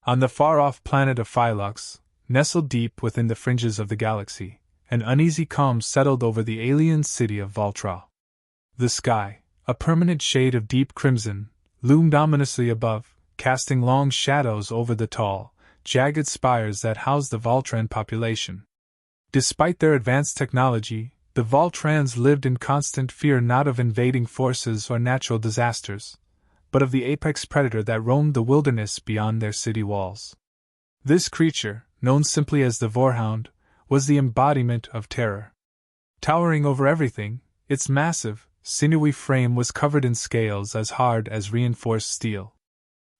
On the far-off planet of Phyllox, nestled deep within the fringes of the galaxy, an uneasy calm settled over the alien city of Valtra. The sky, a permanent shade of deep crimson, loomed ominously above, casting long shadows over the tall, jagged spires that housed the Valtran population. Despite their advanced technology, the Valtrans lived in constant fear not of invading forces or natural disasters, but of the apex predator that roamed the wilderness beyond their city walls. This creature, known simply as the Vorhound, was the embodiment of terror. Towering over everything, its massive, sinewy frame was covered in scales as hard as reinforced steel.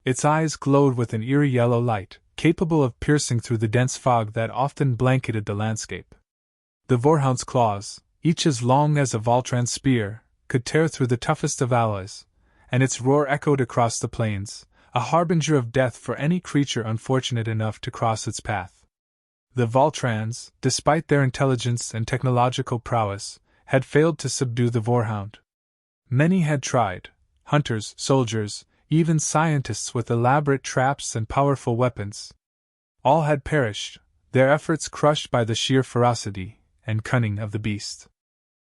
Its eyes glowed with an eerie yellow light, capable of piercing through the dense fog that often blanketed the landscape. The Vorhound's claws, each as long as a Valtran spear, could tear through the toughest of alloys, and its roar echoed across the plains, a harbinger of death for any creature unfortunate enough to cross its path. The Valtrans, despite their intelligence and technological prowess, had failed to subdue the Vorhound. Many had tried: hunters, soldiers, even scientists with elaborate traps and powerful weapons. All had perished, their efforts crushed by the sheer ferocity and cunning of the beast.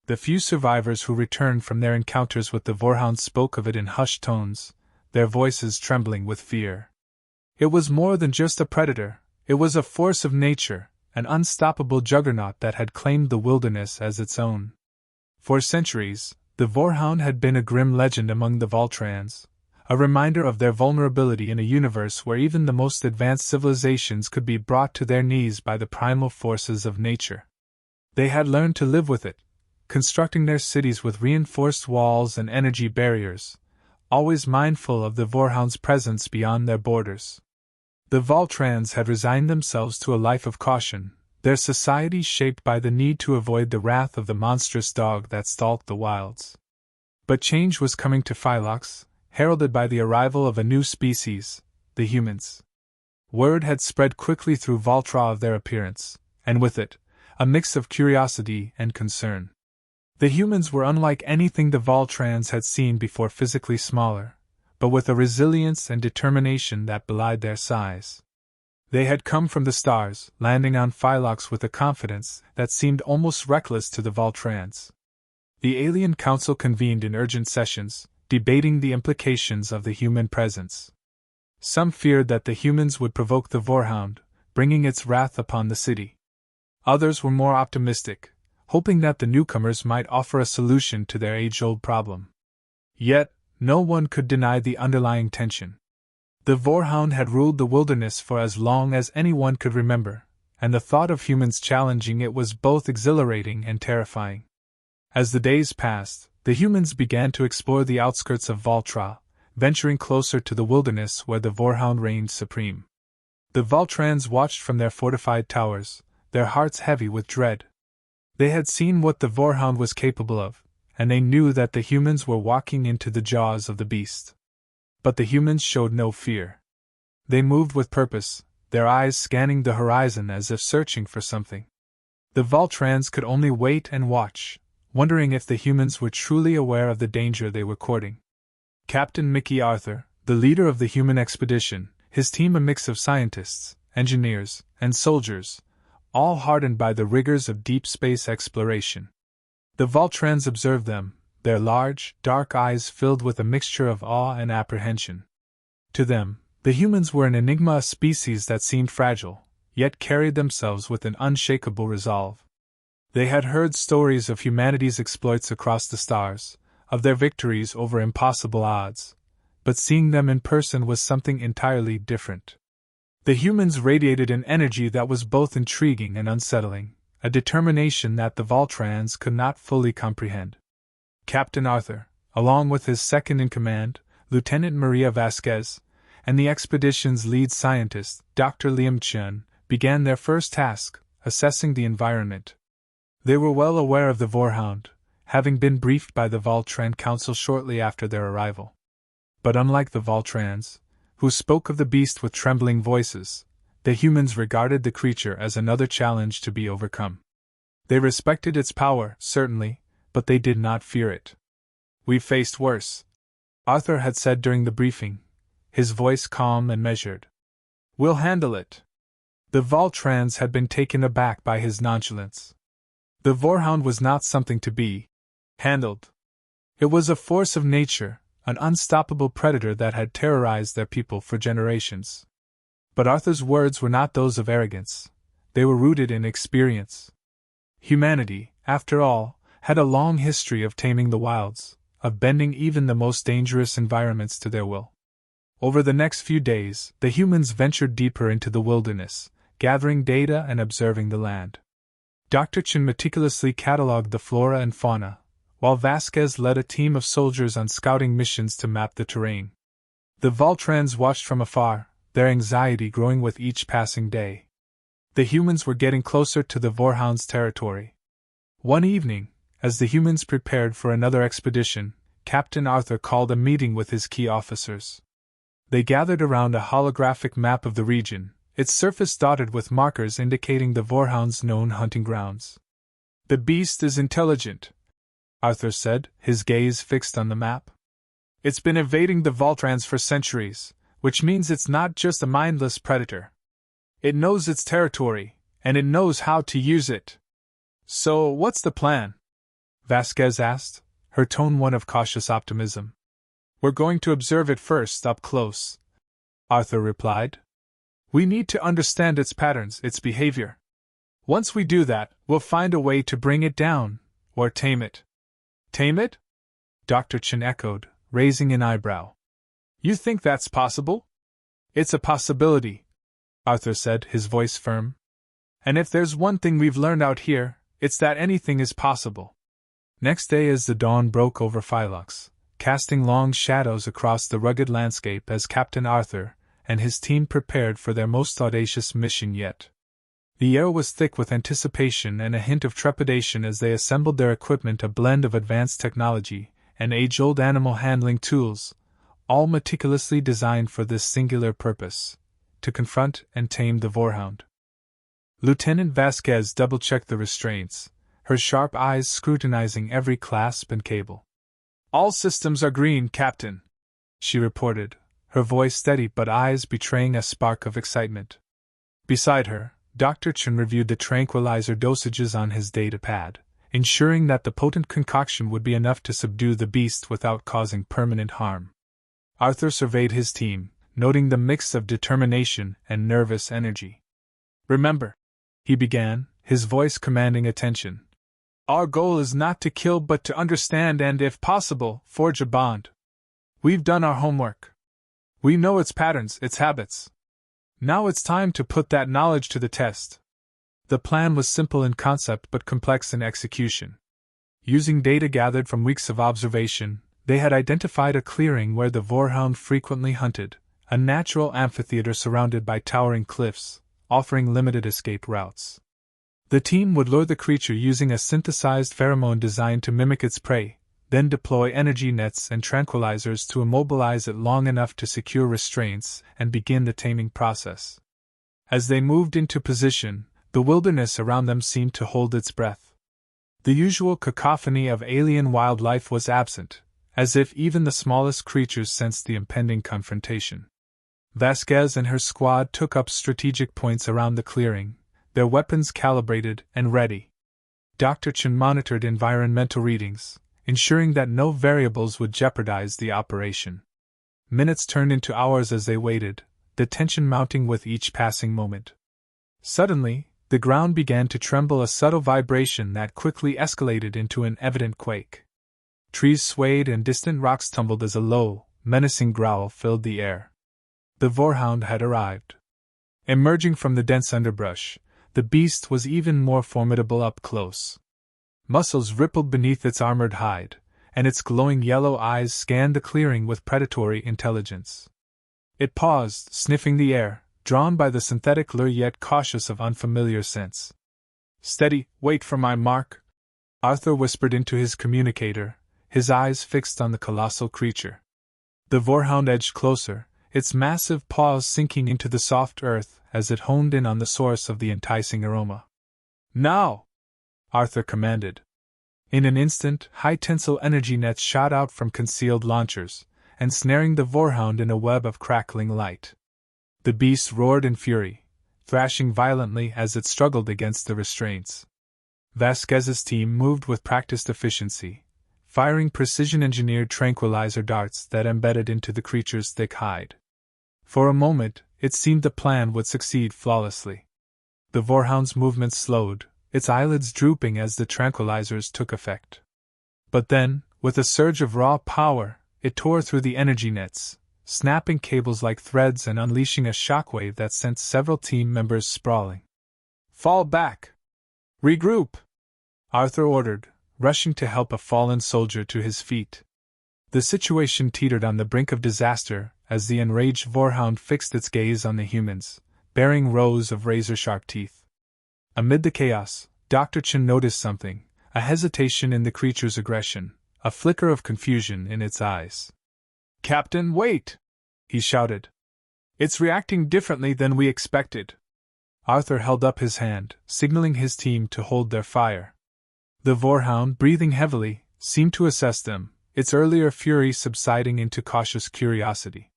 The few survivors who returned from their encounters with the Vorhound spoke of it in hushed tones, their voices trembling with fear. It was more than just a predator, it was a force of nature, an unstoppable juggernaut that had claimed the wilderness as its own. For centuries, the Vorhound had been a grim legend among the Valtrans, a reminder of their vulnerability in a universe where even the most advanced civilizations could be brought to their knees by the primal forces of nature. They had learned to live with it, constructing their cities with reinforced walls and energy barriers, always mindful of the Vorhound's presence beyond their borders. The Valtrans had resigned themselves to a life of caution, their society shaped by the need to avoid the wrath of the monstrous dog that stalked the wilds. But change was coming to Phyllox, heralded by the arrival of a new species, the humans. Word had spread quickly through Valtra of their appearance, and with it, a mix of curiosity and concern. The humans were unlike anything the Valtrans had seen before, physically smaller, but with a resilience and determination that belied their size. They had come from the stars, landing on Phyllox with a confidence that seemed almost reckless to the Valtrans. The Alien Council convened in urgent sessions, debating the implications of the human presence. Some feared that the humans would provoke the Vorhound, bringing its wrath upon the city. Others were more optimistic, hoping that the newcomers might offer a solution to their age-old problem. Yet, no one could deny the underlying tension. The Vorhound had ruled the wilderness for as long as anyone could remember, and the thought of humans challenging it was both exhilarating and terrifying. As the days passed, the humans began to explore the outskirts of Valtra, venturing closer to the wilderness where the Vorhound reigned supreme. The Valtrans watched from their fortified towers, their hearts heavy with dread. They had seen what the Vorhound was capable of, and they knew that the humans were walking into the jaws of the beast. But the humans showed no fear. They moved with purpose, their eyes scanning the horizon as if searching for something. The Valtrans could only wait and watch, wondering if the humans were truly aware of the danger they were courting. Captain Mickey Arthur, the leader of the human expedition, his team a mix of scientists, engineers, and soldiers, all hardened by the rigors of deep space exploration. The Valtrans observed them, their large, dark eyes filled with a mixture of awe and apprehension. To them, the humans were an enigma, a species that seemed fragile, yet carried themselves with an unshakable resolve. They had heard stories of humanity's exploits across the stars, of their victories over impossible odds, but seeing them in person was something entirely different. The humans radiated an energy that was both intriguing and unsettling, a determination that the Valtrans could not fully comprehend. Captain Arthur, along with his second-in-command, Lieutenant Maria Vasquez, and the expedition's lead scientist, Dr. Liam Chun, began their first task, assessing the environment. They were well aware of the Vorhound, having been briefed by the Valtran Council shortly after their arrival. But unlike the Valtrans, who spoke of the beast with trembling voices, the humans regarded the creature as another challenge to be overcome. They respected its power, certainly, but they did not fear it. "We've faced worse," Arthur had said during the briefing, his voice calm and measured. We'll handle it. The Voltrans had been taken aback by his nonchalance. The Vorhound was not something to be handled. It was a force of nature, an unstoppable predator that had terrorized their people for generations. But Arthur's words were not those of arrogance. They were rooted in experience. Humanity, after all, had a long history of taming the wilds, of bending even the most dangerous environments to their will. Over the next few days, the humans ventured deeper into the wilderness, gathering data and observing the land. Dr. Chen meticulously catalogued the flora and fauna, while Vasquez led a team of soldiers on scouting missions to map the terrain. The Voltrans watched from afar, their anxiety growing with each passing day. The humans were getting closer to the Vorhound's territory. One evening, as the humans prepared for another expedition, Captain Arthur called a meeting with his key officers. They gathered around a holographic map of the region, its surface dotted with markers indicating the Vorhound's known hunting grounds. "The beast is intelligent," Arthur said, his gaze fixed on the map. "It's been evading the Voltrans for centuries, which means it's not just a mindless predator. It knows its territory, and it knows how to use it." "So, what's the plan?" Vasquez asked, her tone one of cautious optimism. "We're going to observe it first up close," Arthur replied. "We need to understand its patterns, its behavior. Once we do that, we'll find a way to bring it down, or tame it." "Tame it?" Dr. Chen echoed, raising an eyebrow. "You think that's possible?" "It's a possibility," Arthur said, his voice firm. "And if there's one thing we've learned out here, it's that anything is possible." Next day, as the dawn broke over Phyllox, casting long shadows across the rugged landscape as Captain Arthur and his team prepared for their most audacious mission yet. The air was thick with anticipation and a hint of trepidation as they assembled their equipment, a blend of advanced technology and age-old animal handling tools, all meticulously designed for this singular purpose: to confront and tame the Vorhound. Lieutenant Vasquez double-checked the restraints, her sharp eyes scrutinizing every clasp and cable. "All systems are green, Captain," she reported, her voice steady but eyes betraying a spark of excitement. Beside her, Dr. Chen reviewed the tranquilizer dosages on his data pad, ensuring that the potent concoction would be enough to subdue the beast without causing permanent harm. Arthur surveyed his team, noting the mix of determination and nervous energy. "Remember," he began, his voice commanding attention, "our goal is not to kill but to understand and, if possible, forge a bond. We've done our homework. We know its patterns, its habits. Now it's time to put that knowledge to the test." The plan was simple in concept but complex in execution. Using data gathered from weeks of observation, they had identified a clearing where the Vorhound frequently hunted, a natural amphitheater surrounded by towering cliffs, offering limited escape routes. The team would lure the creature using a synthesized pheromone designed to mimic its prey, then deploy energy nets and tranquilizers to immobilize it long enough to secure restraints and begin the taming process. As they moved into position, the wilderness around them seemed to hold its breath. The usual cacophony of alien wildlife was absent, as if even the smallest creatures sensed the impending confrontation. Vasquez and her squad took up strategic points around the clearing, their weapons calibrated and ready. Dr. Chen monitored environmental readings, ensuring that no variables would jeopardize the operation. Minutes turned into hours as they waited, the tension mounting with each passing moment. Suddenly, the ground began to tremble, a subtle vibration that quickly escalated into an evident quake. Trees swayed and distant rocks tumbled as a low, menacing growl filled the air. The Vorhound had arrived. Emerging from the dense underbrush, the beast was even more formidable up close. Muscles rippled beneath its armored hide, and its glowing yellow eyes scanned the clearing with predatory intelligence. It paused, sniffing the air, drawn by the synthetic lure yet cautious of unfamiliar scents. "Steady, wait for my mark," Arthur whispered into his communicator, his eyes fixed on the colossal creature. The Vorhound edged closer, its massive paws sinking into the soft earth as it honed in on the source of the enticing aroma. "Now!" Arthur commanded. In an instant, high-tensile energy nets shot out from concealed launchers, ensnaring the Vorhound in a web of crackling light. The beast roared in fury, thrashing violently as it struggled against the restraints. Vasquez's team moved with practiced efficiency, firing precision-engineered tranquilizer darts that embedded into the creature's thick hide. For a moment, it seemed the plan would succeed flawlessly. The Vorhound's movements slowed, its eyelids drooping as the tranquilizers took effect. But then, with a surge of raw power, it tore through the energy nets, snapping cables like threads and unleashing a shockwave that sent several team members sprawling. "Fall back! Regroup!" Arthur ordered, rushing to help a fallen soldier to his feet. The situation teetered on the brink of disaster as the enraged Vorhound fixed its gaze on the humans, baring rows of razor-sharp teeth. Amid the chaos, Dr. Chen noticed something, a hesitation in the creature's aggression, a flicker of confusion in its eyes. "Captain, wait!" he shouted. "It's reacting differently than we expected." Arthur held up his hand, signaling his team to hold their fire. The Vorhound, breathing heavily, seemed to assess them, its earlier fury subsiding into cautious curiosity.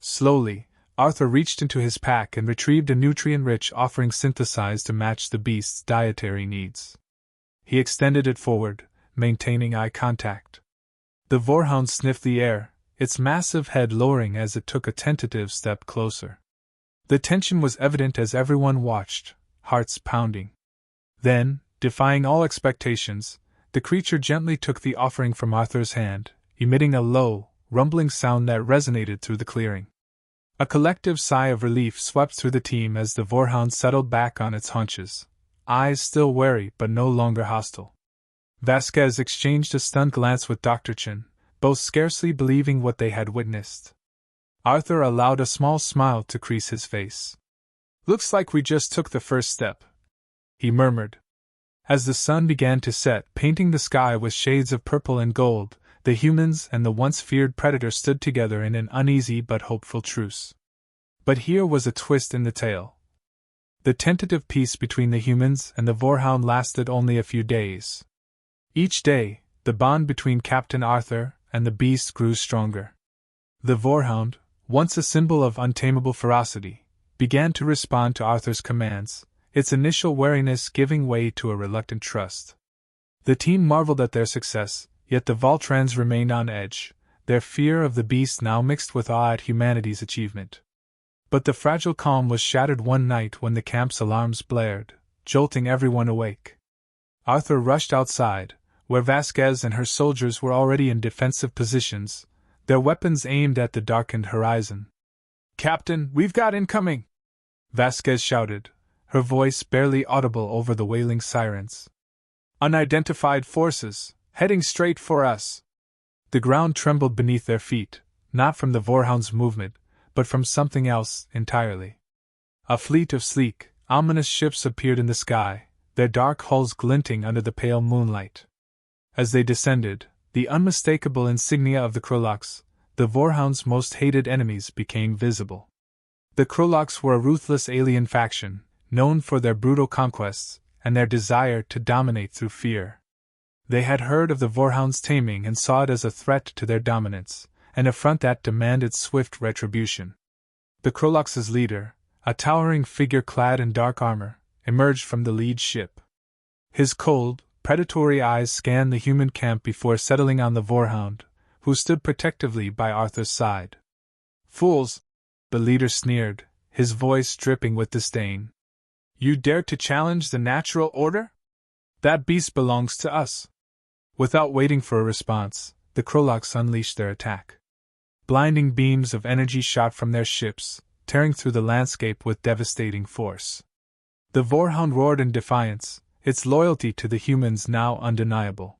Slowly, Arthur reached into his pack and retrieved a nutrient-rich offering synthesized to match the beast's dietary needs. He extended it forward, maintaining eye contact. The Vorhound sniffed the air, its massive head lowering as it took a tentative step closer. The tension was evident as everyone watched, hearts pounding. Then, defying all expectations, the creature gently took the offering from Arthur's hand, emitting a low, rumbling sound that resonated through the clearing. A collective sigh of relief swept through the team as the Vorhound settled back on its haunches, eyes still wary but no longer hostile. Vasquez exchanged a stunned glance with Dr. Chen, both scarcely believing what they had witnessed. Arthur allowed a small smile to crease his face. "Looks like we just took the first step," he murmured. As the sun began to set, painting the sky with shades of purple and gold, the humans and the once feared predator stood together in an uneasy but hopeful truce. But here was a twist in the tale. The tentative peace between the humans and the Vorhound lasted only a few days. Each day, the bond between Captain Arthur and the beast grew stronger. The Vorhound, once a symbol of untamable ferocity, began to respond to Arthur's commands, its initial wariness giving way to a reluctant trust. The team marveled at their success, yet the Voltrans remained on edge, their fear of the beast now mixed with awe at humanity's achievement. But the fragile calm was shattered one night when the camp's alarms blared, jolting everyone awake. Arthur rushed outside, where Vasquez and her soldiers were already in defensive positions, their weapons aimed at the darkened horizon. "Captain, we've got incoming!" Vasquez shouted, her voice barely audible over the wailing sirens. "Unidentified forces, heading straight for us." The ground trembled beneath their feet, not from the Vorhound's movement, but from something else entirely. A fleet of sleek, ominous ships appeared in the sky, their dark hulls glinting under the pale moonlight. As they descended, the unmistakable insignia of the Kroloks, the Vorhound's most hated enemies, became visible. The Kroloks were a ruthless alien faction, known for their brutal conquests and their desire to dominate through fear. They had heard of the Vorhound's taming and saw it as a threat to their dominance, an affront that demanded swift retribution. The Kroloks' leader, a towering figure clad in dark armor, emerged from the lead ship. His cold, predatory eyes scanned the human camp before settling on the Vorhound, who stood protectively by Arthur's side. "Fools!" the leader sneered, his voice dripping with disdain. "You dare to challenge the natural order? That beast belongs to us." Without waiting for a response, the Kroloks unleashed their attack. Blinding beams of energy shot from their ships, tearing through the landscape with devastating force. The Vorhound roared in defiance, its loyalty to the humans now undeniable.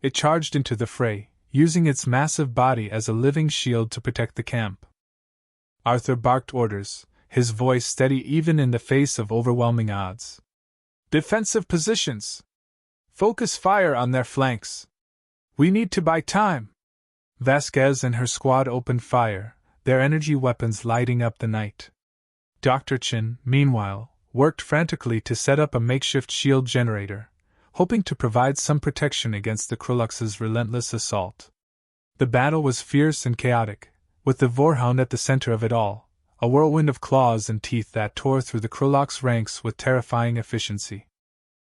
It charged into the fray, using its massive body as a living shield to protect the camp. Arthur barked orders, his voice steady even in the face of overwhelming odds. "Defensive positions! Focus fire on their flanks! We need to buy time!" Vasquez and her squad opened fire, their energy weapons lighting up the night. Dr. Chen, meanwhile, worked frantically to set up a makeshift shield generator, hoping to provide some protection against the Kroloks' relentless assault. The battle was fierce and chaotic, with the Vorhound at the center of it all, a whirlwind of claws and teeth that tore through the Krolok's ranks with terrifying efficiency.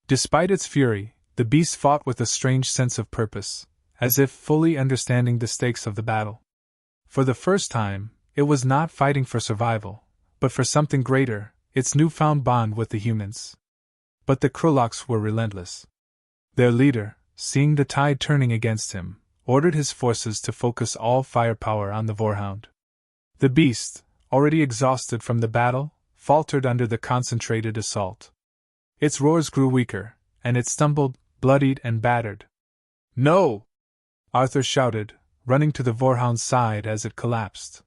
Despite its fury, the beast fought with a strange sense of purpose, as if fully understanding the stakes of the battle. For the first time, it was not fighting for survival, but for something greater, its newfound bond with the humans. But the Kroloks were relentless. Their leader, seeing the tide turning against him, ordered his forces to focus all firepower on the Vorhound. The beast, already exhausted from the battle, faltered under the concentrated assault. Its roars grew weaker, and it stumbled, bloodied and battered. "No!" Arthur shouted, running to the Vorhound's side as it collapsed.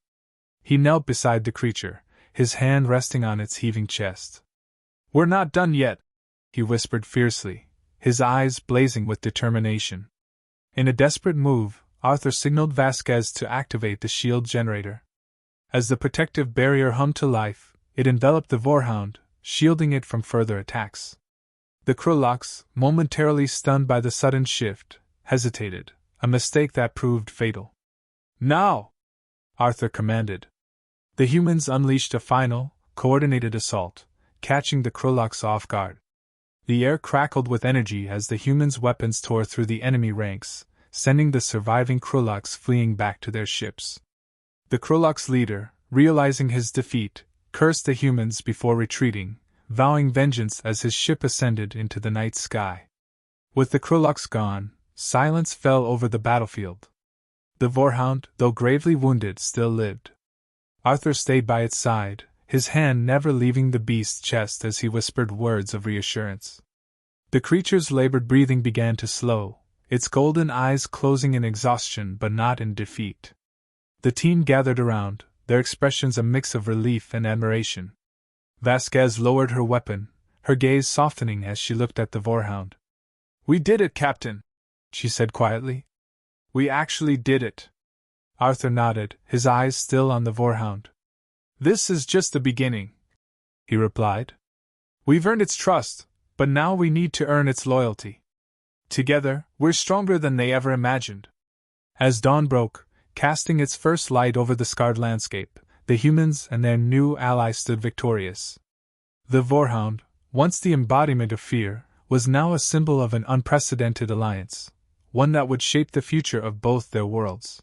He knelt beside the creature, his hand resting on its heaving chest. "We're not done yet," he whispered fiercely, his eyes blazing with determination. In a desperate move, Arthur signaled Vasquez to activate the shield generator. As the protective barrier hummed to life, it enveloped the Vorhound, shielding it from further attacks. The Kroloks, momentarily stunned by the sudden shift, hesitated, a mistake that proved fatal. "Now!" Arthur commanded. The humans unleashed a final, coordinated assault, catching the Kroloks off guard. The air crackled with energy as the humans' weapons tore through the enemy ranks, sending the surviving Kroloks fleeing back to their ships. The Kroloks' leader, realizing his defeat, cursed the humans before retreating, vowing vengeance as his ship ascended into the night sky. With the Kroloks gone, silence fell over the battlefield. The Vorhound, though gravely wounded, still lived. Arthur stayed by its side, his hand never leaving the beast's chest as he whispered words of reassurance. The creature's labored breathing began to slow, its golden eyes closing in exhaustion but not in defeat. The team gathered around, their expressions a mix of relief and admiration. Vasquez lowered her weapon, her gaze softening as she looked at the Vorhound. "We did it, Captain," she said quietly. "We actually did it." Arthur nodded, his eyes still on the Vorhound. "This is just the beginning," he replied. "We've earned its trust, but now we need to earn its loyalty. Together, we're stronger than they ever imagined." As dawn broke, casting its first light over the scarred landscape, the humans and their new ally stood victorious. The Vorhound, once the embodiment of fear, was now a symbol of an unprecedented alliance, one that would shape the future of both their worlds.